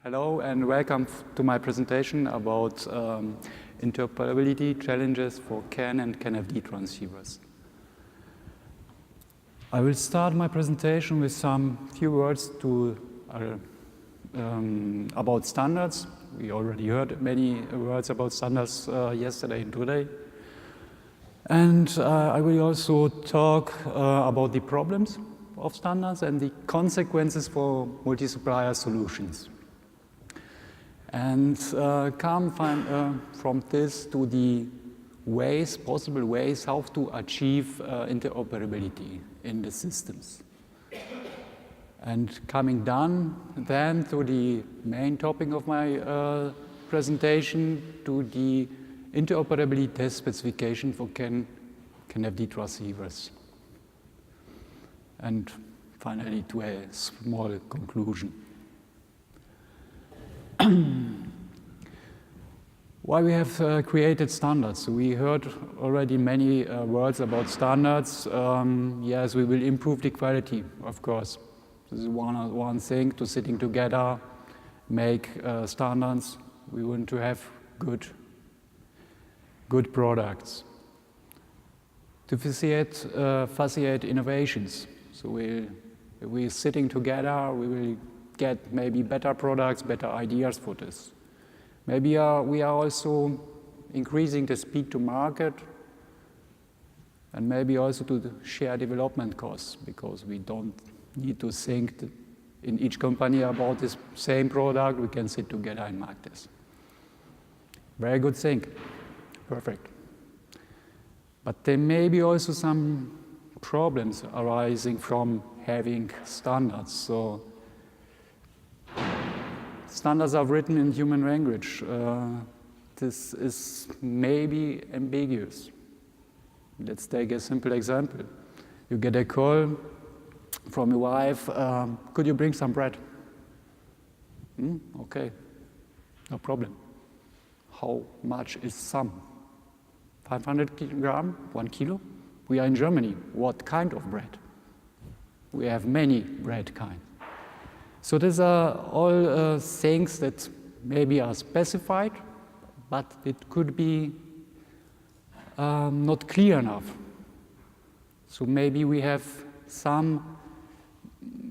Hello and welcome to my presentation about interoperability challenges for CAN and CAN-FD transceivers. I will start my presentation with some few words about standards. We already heard many words about standards yesterday and today. And I will also talk about the problems of standards and the consequences for multi-supplier solutions. And come from this to the possible ways how to achieve interoperability in the systems. And coming down then to the main topic of my presentation, to the interoperability test specification for CAN-FD transceivers. And finally to a small conclusion. Why we have created standards? We heard already many words about standards. Yes, we will improve the quality, of course. This is one thing, to sitting together, make standards. We want to have good products. To facilitate innovations. So we're sitting together, we will get maybe better products, better ideas for this. Maybe we are also increasing the speed to market and maybe also to share development costs, because we don't need to think in each company about this same product. We can sit together and mark this. Very good thing. Perfect. But there may be also some problems arising from having standards. So standards are written in human language. This is maybe ambiguous. Let's take a simple example. You get a call from your wife, could you bring some bread? Okay, no problem. How much is some? 500 grams, 1 kilo? We are in Germany. What kind of bread? We have many bread kinds. So these are all things that maybe are specified, but it could be not clear enough. So maybe we have some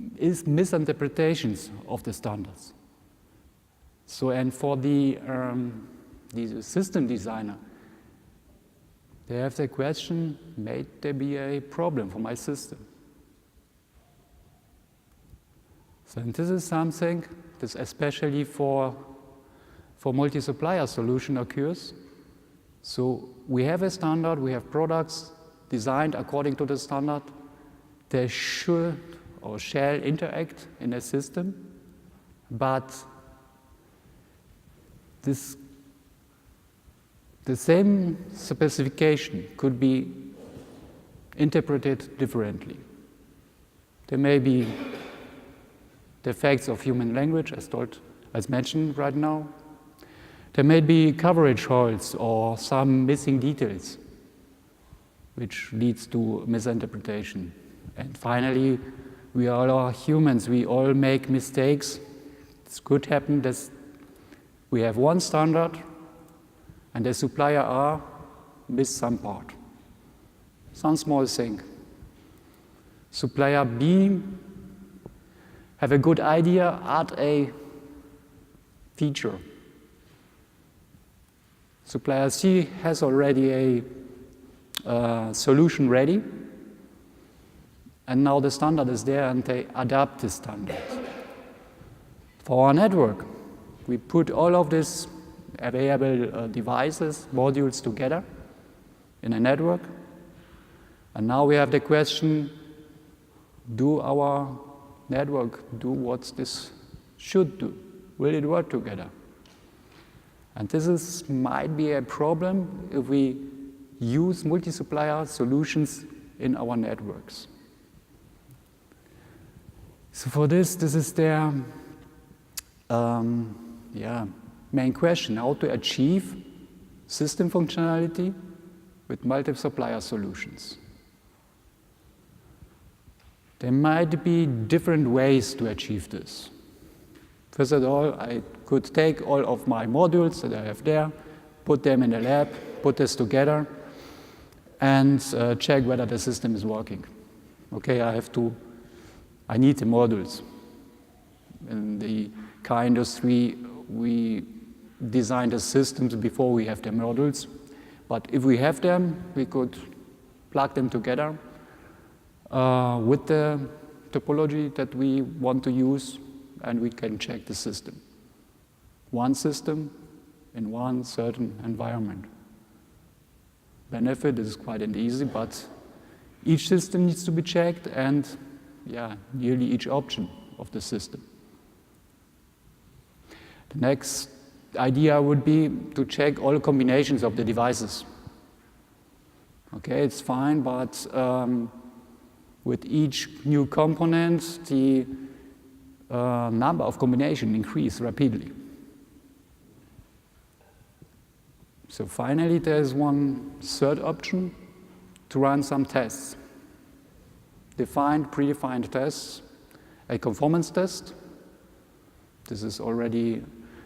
misinterpretations of the standards. So, and for the system designer, they have the question, may there be a problem for my system? So and this is something that especially for multi-supplier solution occurs. So we have a standard, we have products designed according to the standard. They should or shall interact in a system, but the same specification could be interpreted differently. There may be defects of human language, as mentioned right now. There may be coverage holes or some missing details, which leads to misinterpretation. And finally, we all are humans. We all make mistakes. It could happen that we have one standard and the supplier A missed some part, some small thing. Supplier B have a good idea, add a feature. Supplier C has already a solution ready, and now the standard is there and they adapt the standard. For our network, we put all of these available devices, modules together in a network, and now we have the question, do our network do what this should do? Will it work together? And this might be a problem if we use multi-supplier solutions in our networks. So for this is their main question, how to achieve system functionality with multi-supplier solutions. There might be different ways to achieve this. First of all, I could take all of my modules that I have there, put them in the lab, put this together, and check whether the system is working. Okay, I need the modules. In the car industry, we design the systems before we have the modules. But if we have them, we could plug them together with the topology that we want to use, and we can check the system. One system in one certain environment. Benefit is quite easy, but each system needs to be checked, and nearly each option of the system. The next idea would be to check all combinations of the devices. Okay, it's fine, but with each new component, the number of combinations increase rapidly. So finally, there's one third option to run some tests. Predefined tests, a conformance test. This is already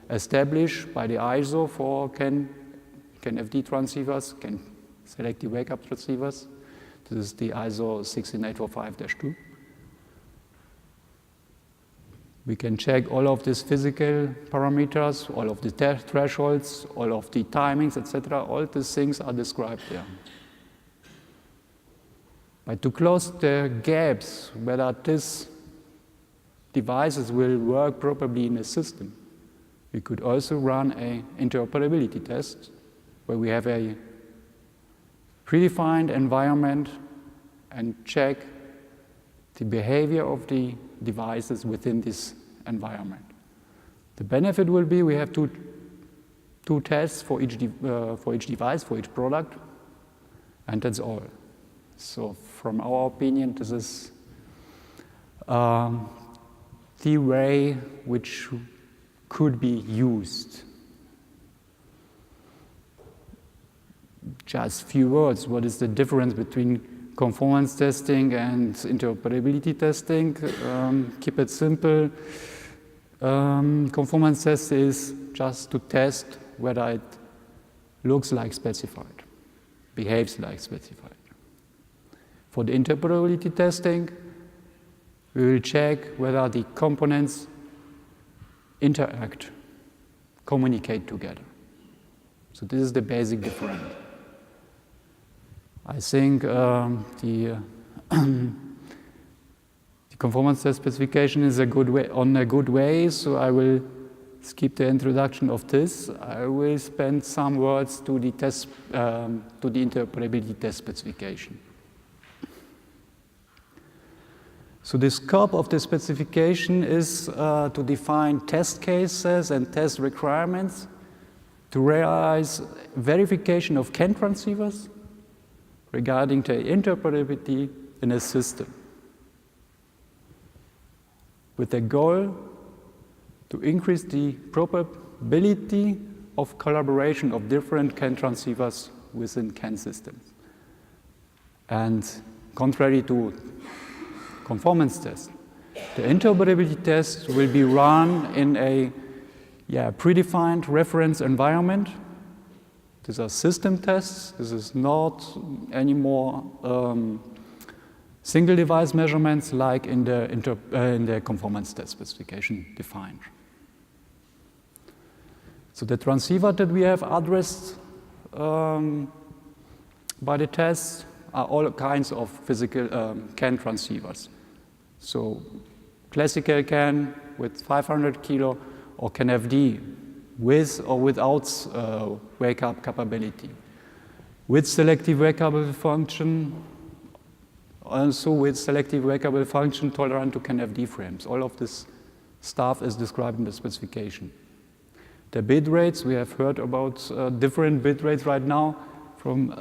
established by the ISO for CAN-FD transceivers, CAN selective wake-up transceivers. This is the ISO 16845-2. We can check all of these physical parameters, all of the thresholds, all of the timings, etc. All these things are described there. But to close the gaps, whether these devices will work properly in the system, we could also run an interoperability test where we have a predefined environment and check the behavior of the devices within this environment. The benefit will be we have two tests for each device, for each product, and that's all. So from our opinion, this is the way which could be used. Just a few words. What is the difference between conformance testing and interoperability testing? Keep it simple. Conformance test is just to test whether it looks like specified, behaves like specified. For the interoperability testing, we will check whether the components interact, communicate together. So this is the basic difference. I think the conformance test specification is on a good way, so I will skip the introduction of this. I will spend some words to the interoperability test specification. So the scope of the specification is to define test cases and test requirements to realize verification of CAN transceivers regarding the interoperability in a system, with the goal to increase the probability of collaboration of different CAN transceivers within CAN systems. And contrary to conformance test, the interoperability test will be run in a predefined reference environment. These are system tests. This is not anymore single device measurements like in the conformance test specification defined. So the transceiver that we have addressed by the test are all kinds of physical CAN transceivers. So classical CAN with 500 kilo or CAN-FD with or without wake-up capability, with selective wake-up function, also with selective wake-up function tolerant to CAN-FD frames. All of this stuff is described in the specification. The bit rates, we have heard about different bit rates right now from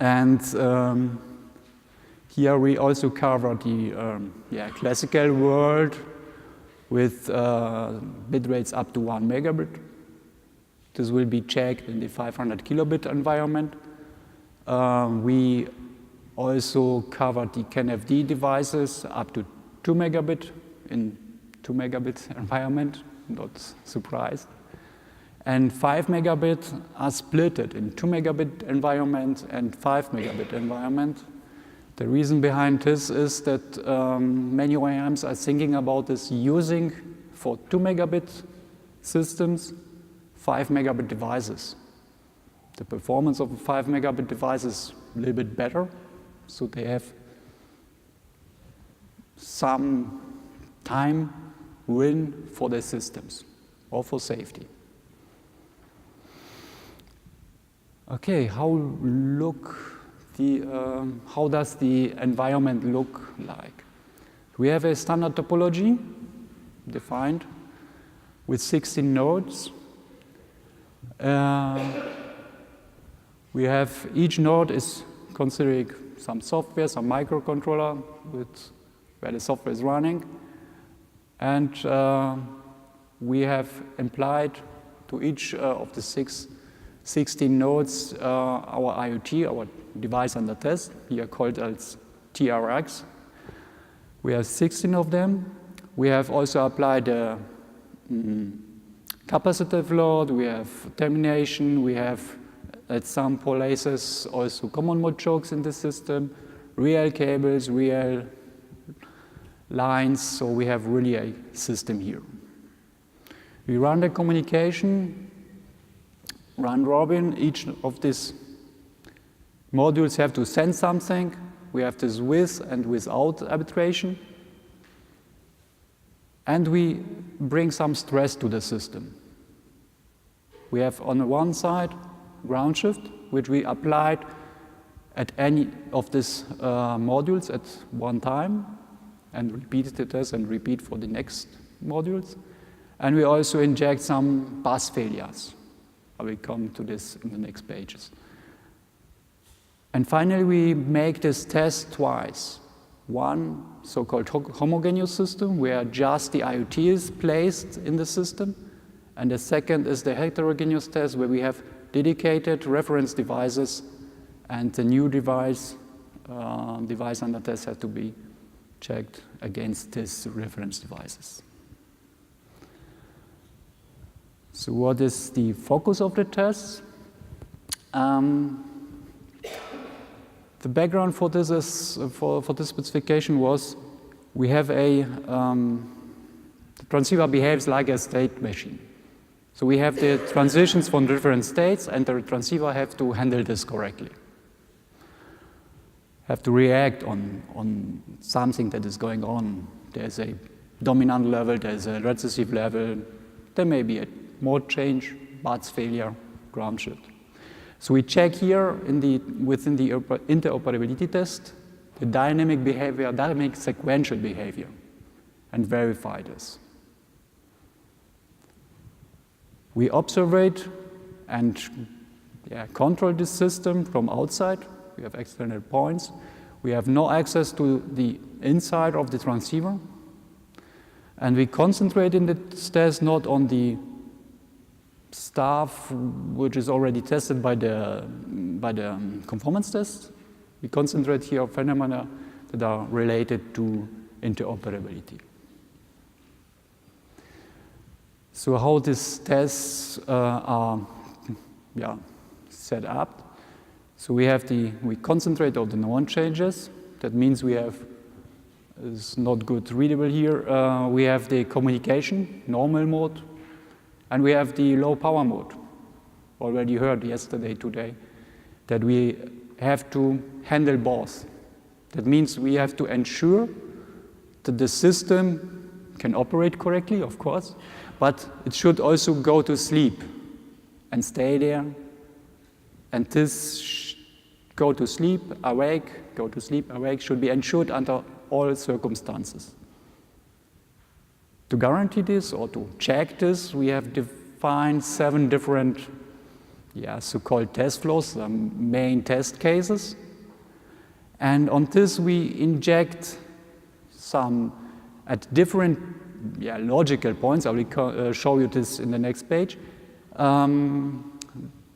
and here we also cover the classical world with bit rates up to 1 megabit. This will be checked in the 500 kilobit environment. We also cover the CAN-FD devices up to 2 megabit in 2 megabit environment, not surprised. And 5 megabit are splitted in 2 megabit environment and 5 megabit environment. The reason behind this is that many OEMs are thinking about this using for 2 megabit systems 5 megabit devices. The performance of a 5 megabit device is a little bit better, so they have some time win for their systems or for safety. Okay, how does the environment look like? We have a standard topology defined with 16 nodes. We have each node is considering some software, some microcontroller where the software is running, and we have applied to each of the 16 nodes our IoT, our device under test, here called as TRX. We have 16 of them. We have also applied a capacitive load, we have termination, we have at some places also common mode chokes in the system, real cables, real lines, so we have really a system here. We run the communication, round robin. Each of these modules have to send something. We have this with and without arbitration. And we bring some stress to the system. We have on the one side ground shift, which we applied at any of these modules at one time, and repeated this and repeat for the next modules. And we also inject some bus failures. I will come to this in the next pages. And finally, we make this test twice. One so-called homogeneous system, where just the IoT is placed in the system. And the second is the heterogeneous test, where we have dedicated reference devices, and the new device under test has to be checked against these reference devices. So what is the focus of the tests? The background for this for this specification was we have the transceiver behaves like a state machine. So we have the transitions from different states, and the transceiver have to handle this correctly. Have to react on something that is going on. There's a dominant level, there's a recessive level, there may be a mode change, bus failure, ground shift. So we check here within the interoperability test the dynamic behavior, dynamic sequential behavior, and verify this. We observe it and control this system from outside. We have external points. We have no access to the inside of the transceiver. And we concentrate in this test not on the stuff which is already tested by the conformance test. We concentrate here on phenomena that are related to interoperability. So how these tests are set up. So we concentrate on the known changes. That means we have, it's not good readable here, we have the communication, normal mode, and we have the low power mode. Already heard yesterday, today, that we have to handle both. That means we have to ensure that the system can operate correctly, of course, but it should also go to sleep and stay there. And this go to sleep, awake should be ensured under all circumstances. To guarantee this or to check this, we have defined 7 different so-called test flows, main test cases. And on this we inject some at different logical points. I will show you this in the next page.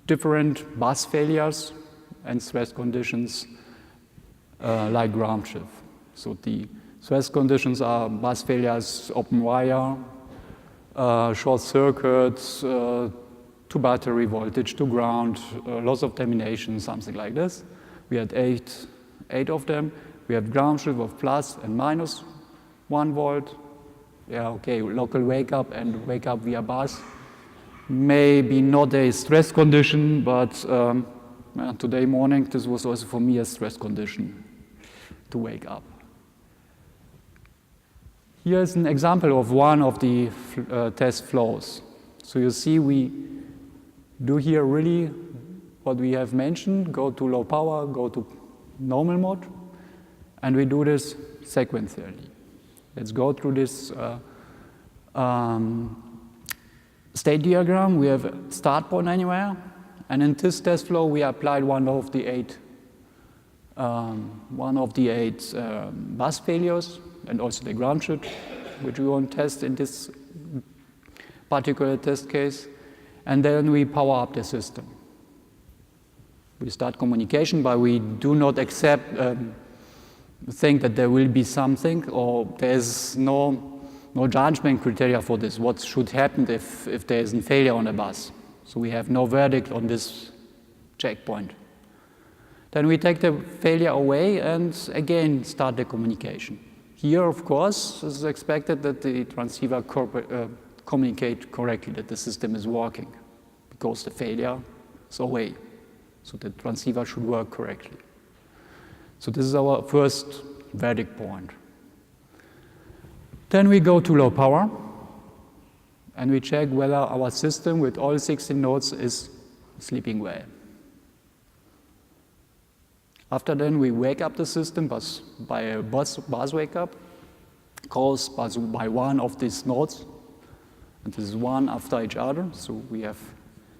Different bus failures and stress conditions like ground shift. So the Stress conditions are bus failures, open wire, short circuits, to battery voltage, to ground, loss of termination, something like this. We had eight of them. We have ground shift of plus and minus 1 volt. Yeah, okay, local wake up and wake up via bus. Maybe not a stress condition, but today morning this was also for me a stress condition to wake up. Here's an example of one of the test flows. So you see we do here really what we have mentioned, go to low power, go to normal mode, and we do this sequentially. Let's go through this state diagram. We have a start point anywhere, and in this test flow we applied one of the eight bus failures and also the ground shift, which we want to test in this particular test case, and then we power up the system. We start communication, but we do not think that there will be something, or there's no judgment criteria for this, what should happen if there is a failure on a bus. So we have no verdict on this checkpoint. Then we take the failure away and again start the communication. Here, of course, it is expected that the transceiver communicate correctly, that the system is working, because the failure is away. So the transceiver should work correctly. So this is our first verdict point. Then we go to low power, and we check whether our system with all 16 nodes is sleeping well. After then, we wake up the system by a bus wake up, caused by one of these nodes, and this is one after each other, so we have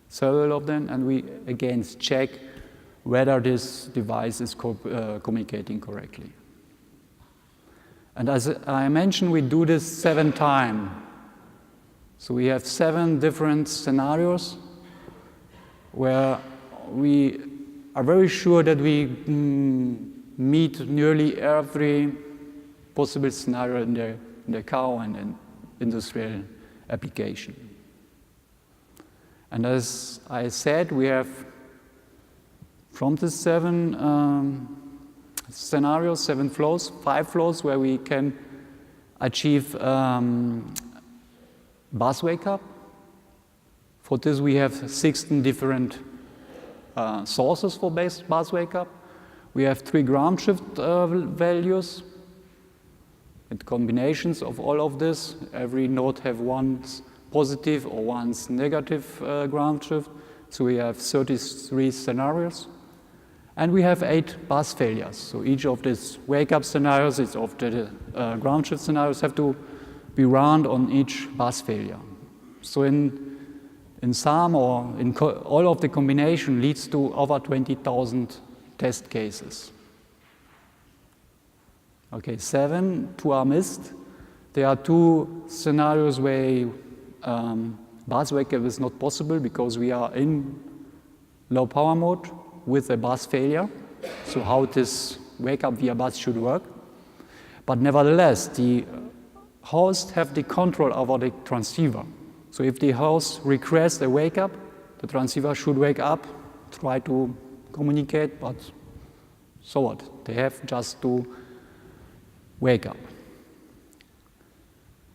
several of them, and we again check whether this device is communicating correctly. And as I mentioned, we do this 7 times. So we have 7 different scenarios where we are very sure that we meet nearly every possible scenario in the car and in industrial application. And as I said, we have from the 7 scenarios, 7 flows, 5 flows where we can achieve bus wake up. For this we have 16 different sources for bus wake up. We have 3 ground shift values and combinations of all of this. Every node have one's positive or one's negative ground shift. So we have 33 scenarios. And we have 8 bus failures. So each of these wake-up scenarios, each of the ground shift scenarios have to be run on each bus failure. So in sum or in all of the combination leads to over 20,000 test cases. Okay, 7, 2 are missed. There are 2 scenarios where bus wake-up is not possible because we are in low power mode with a bus failure, so how this wake-up via bus should work. But nevertheless, the host have the control over the transceiver. So if the host requests a wake-up, the transceiver should wake up, try to communicate, but so what? They have just to wake up.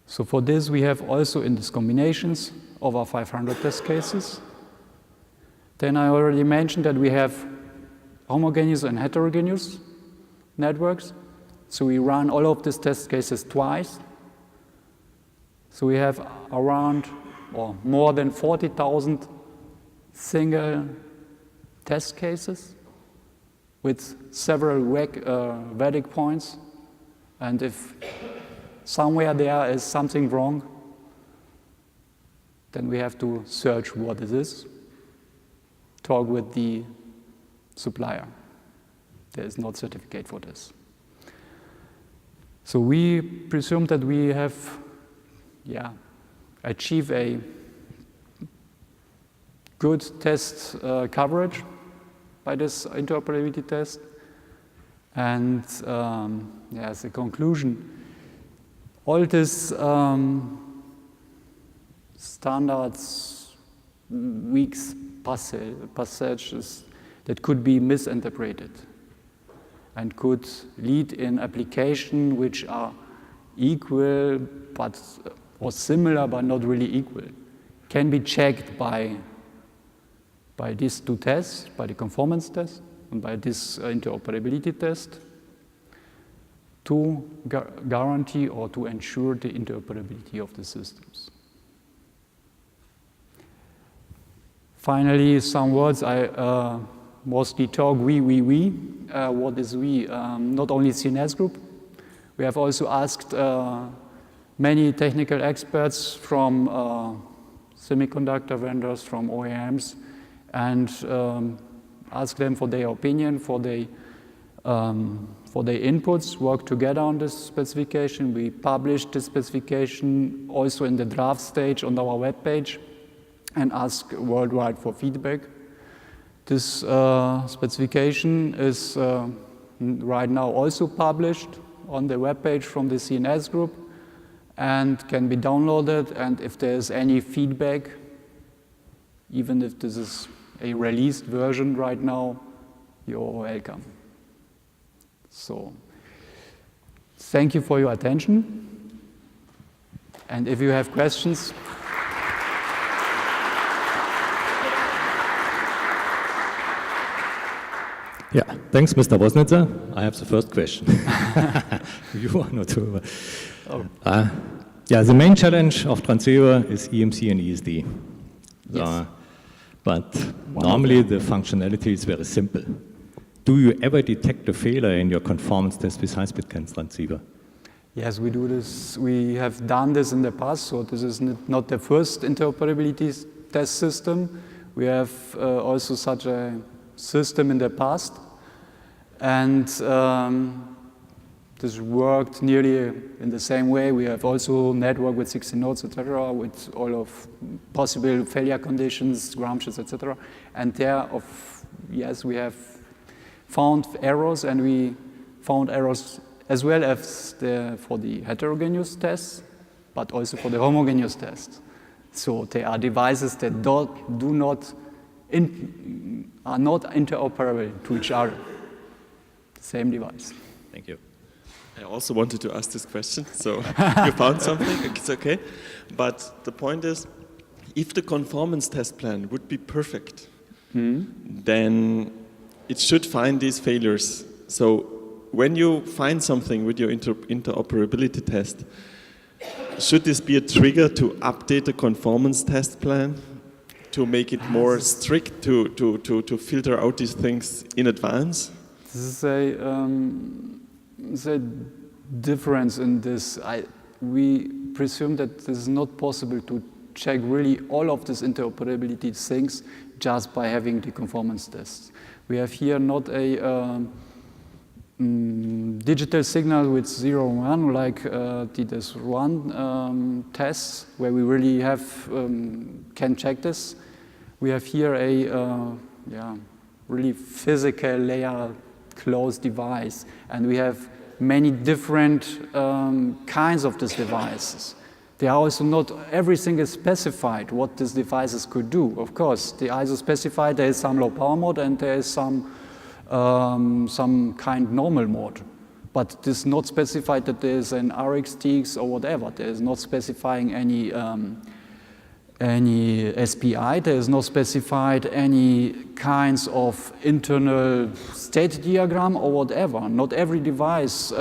So for this, we have also in these combinations over 500 test cases. Then I already mentioned that we have homogeneous and heterogeneous networks. So we run all of these test cases twice. So we have around or more than 40,000 single test cases with several verdict points. And if somewhere there is something wrong, then we have to search what it is. Talk with the supplier. There is no certificate for this. So we presume that we have achieved a good test coverage by this interoperability test. And as a conclusion, all these standards, weak passages that could be misinterpreted and could lead in application which are equal but or similar but not really equal, can be checked by these two tests, by the conformance test and by this interoperability test, to guarantee or to ensure the interoperability of the systems. Finally, some words. I mostly talk we. What is we? Not only CNS group. We have also asked many technical experts from semiconductor vendors, from OEMs, and ask them for their opinion, for their inputs, work together on this specification. We published this specification also in the draft stage on our webpage and ask worldwide for feedback. This specification is right now also published on the webpage from the CNS group and can be downloaded, and if there's any feedback, even if this is a released version right now, you're welcome. So, thank you for your attention, and if you have questions. Yeah, thanks, Mr. Wosnitzer. I have the first question. You are not over. Yeah, the main challenge of transceiver is EMC and ESD. Yes. But normally the functionality is very simple. Do you ever detect a failure in your conformance test with high-speed transceiver? Yes, we do this. We have done this in the past, so this is not the first interoperability test system. We have also such a system in the past, and this worked nearly in the same way. We have also network with 16 nodes, etc., with all of possible failure conditions, scrumptious, etc. And yes, we have found errors, and we found errors as well as for the heterogeneous tests, but also for the homogeneous tests. So there are devices that are not interoperable to each other. Same device. Thank you. I also wanted to ask this question, so you found something, it's okay. But the point is, if the conformance test plan would be perfect, then it should find these failures. So when you find something with your interoperability test, should this be a trigger to update the conformance test plan to make it more strict, to filter out these things in advance? This is a difference in this. We presume that this is not possible to check really all of these interoperability things just by having the conformance tests. We have here not a digital signal with 0 and 1 like the DES1 tests, where we really can check this. We have here a really physical layer closed device, and we have many different kinds of these devices. They are also not everything is specified what these devices could do. Of course, the ISO specified there is some low power mode and there is some kind normal mode. But it is not specified that there is an RxTX or whatever. There is not specifying any SPI. There is not specified any kinds of internal state diagram or whatever. Not every device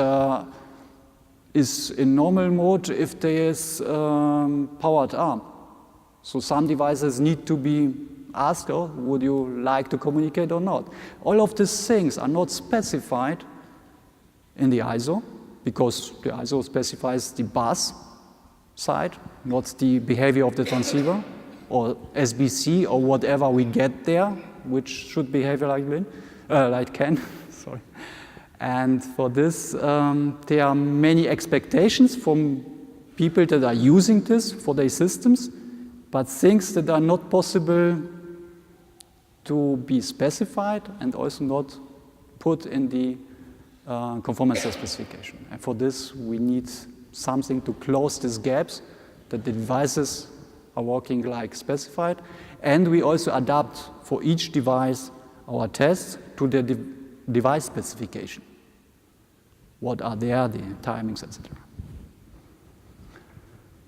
is in normal mode if there is powered up. So some devices need to be asked, oh, would you like to communicate or not? All of these things are not specified in the ISO, because the ISO specifies the bus side, not the behavior of the transceiver, or SBC, or whatever we get there, which should behave like CAN. Sorry. And for this, there are many expectations from people that are using this for their systems, but things that are not possible to be specified and also not put in the conformance test specification. And for this, we need something to close these gaps, that the devices are working like specified. And we also adapt for each device our tests to the device specification. What are there, the timings, etc.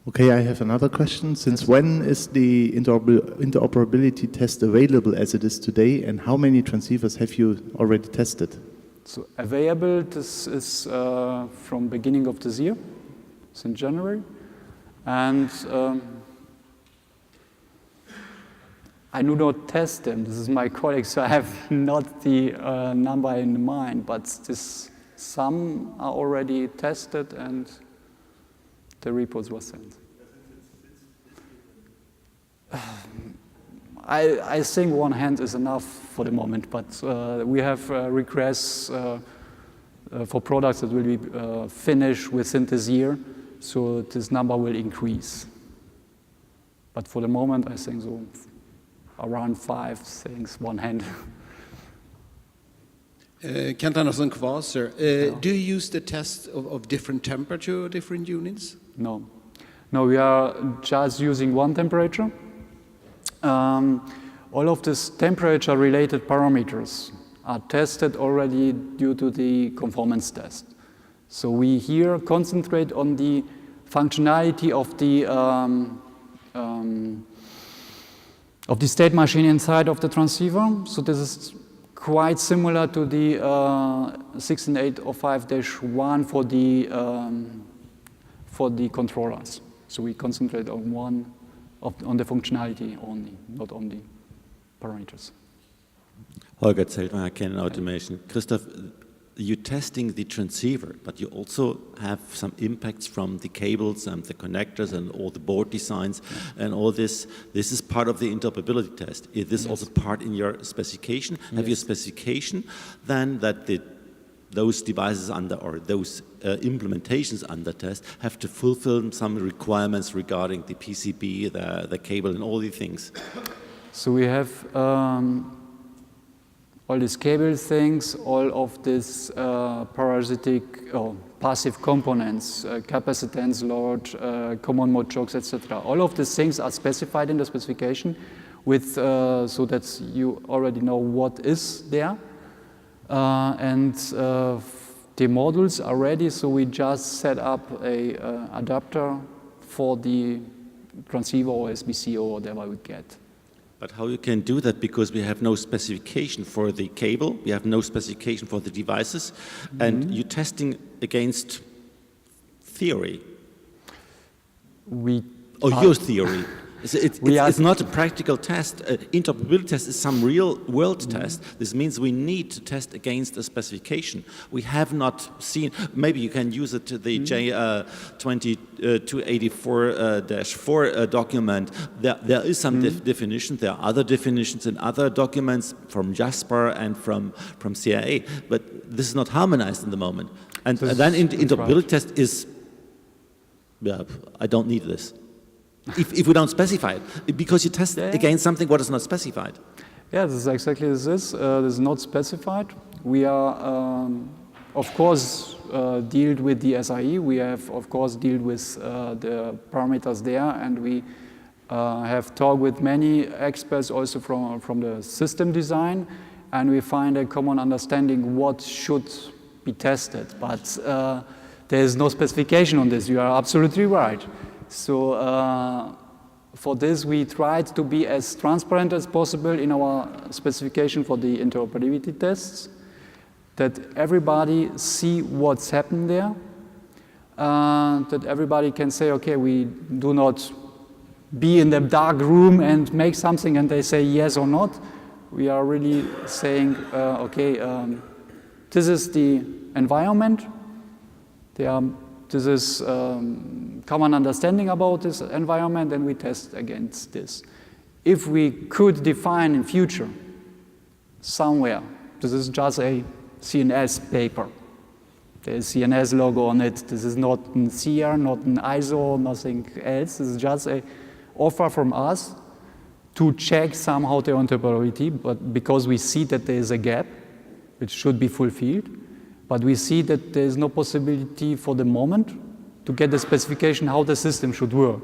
Okay, I have another question. Since when is the interoperability test available as it is today, and how many transceivers have you already tested? So available, this is from beginning of this year, since January. And I do not test them. This is my colleague, so I have not the number in mind, but some are already tested and the reports were sent. I think one hand is enough for the moment, but we have requests for products that will be finished within this year, so this number will increase. But for the moment, I think so around 5 things, one hand. Kent Andersson Kvaser, do you use the test of different temperature or different units? No. No, we are just using one temperature. All of these temperature-related parameters are tested already due to the conformance test. So we here concentrate on the functionality of the state machine inside of the transceiver. So this is quite similar to the 16805-1 for the controllers. So we concentrate on on the functionality only, not on the parameters. Holger Zeltmeier, Canon Automation. Christoph, you're testing the transceiver, but you also have some impacts from the cables and the connectors and all the board designs and all this. This is part of the interoperability test. Is this also part in your specification? Have you a specification then that those devices under, or those implementations under test have to fulfill some requirements regarding the PCB, the cable and all these things? So we have all these cable things, all of these parasitic or passive components, capacitance load, common mode chokes, etc. All of these things are specified in the specification with, so that you already know what is there. And the modules are ready, so we just set up a adapter for the transceiver or SBC or whatever we get. But how you can do that, because we have no specification for the cable, we have no specification for the devices, and you're testing against theory. Your theory. It's not a practical test. Interoperability test is some real-world test. This means we need to test against a specification. We have not seen, maybe you can use it to the J2284-4 document. There is some definition. There are other definitions in other documents from JASPAR and from CIA, but this is not harmonized in the moment. And then interoperability test is, I don't need this. If we don't specify it, because you test against something what is not specified. Yeah, this is exactly this. This is not specified. We are, of course, dealt with the SIE. We have, of course, dealt with the parameters there, and we have talked with many experts also from the system design, and we find a common understanding what should be tested. But there is no specification on this. You are absolutely right. So for this, we tried to be as transparent as possible in our specification for the interoperability tests, that everybody see what's happened there, that everybody can say, okay, we do not be in the dark room and make something and they say yes or not. We are really saying, okay, this is the environment. This is common understanding about this environment, and we test against this. If we could define in future somewhere, this is just a CNS paper. There's CNS logo on it. This is not an CR, not an ISO, nothing else. This is just an offer from us to check somehow the interoperability, but because we see that there is a gap which should be fulfilled, but we see that there is no possibility for the moment to get the specification how the system should work.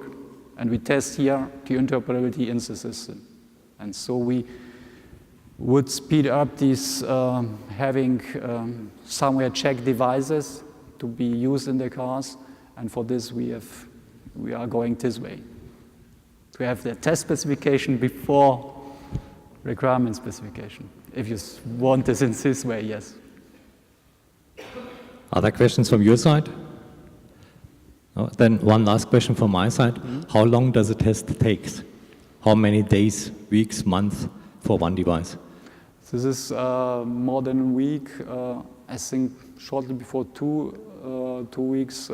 And we test here the interoperability in the system. And so we would speed up these having somewhere checked devices to be used in the cars. And for this, we are going this way. To have the test specification before requirement specification. If you want this in this way, yes. Other questions from your side? No? Then one last question from my side. How long does a test take? How many days, weeks, months for one device? This is more than a week. I think shortly before 2 weeks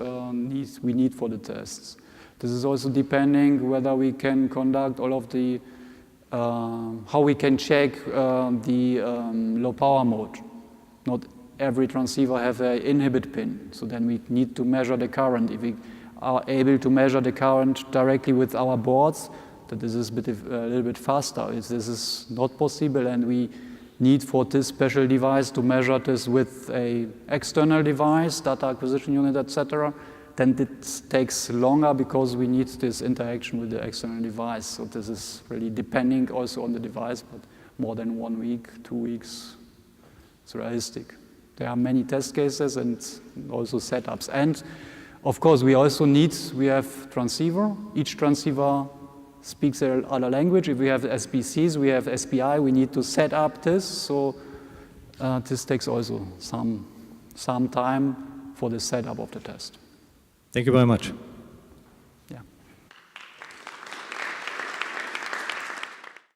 we need for the tests. This is also depending whether we can conduct all of the, how we can check the low power mode. Not every transceiver have an inhibit pin, so then we need to measure the current. If we are able to measure the current directly with our boards, that this is a little bit faster. If this is not possible and we need for this special device to measure this with an external device, data acquisition unit, etc., then it takes longer because we need this interaction with the external device. So this is really depending also on the device, but more than 1 week, 2 weeks, it's realistic. There are many test cases and also setups. And of course, we have transceiver. Each transceiver speaks another language. If we have SBCs, we have SPI, we need to set up this. So this takes also some time for the setup of the test. Thank you very much.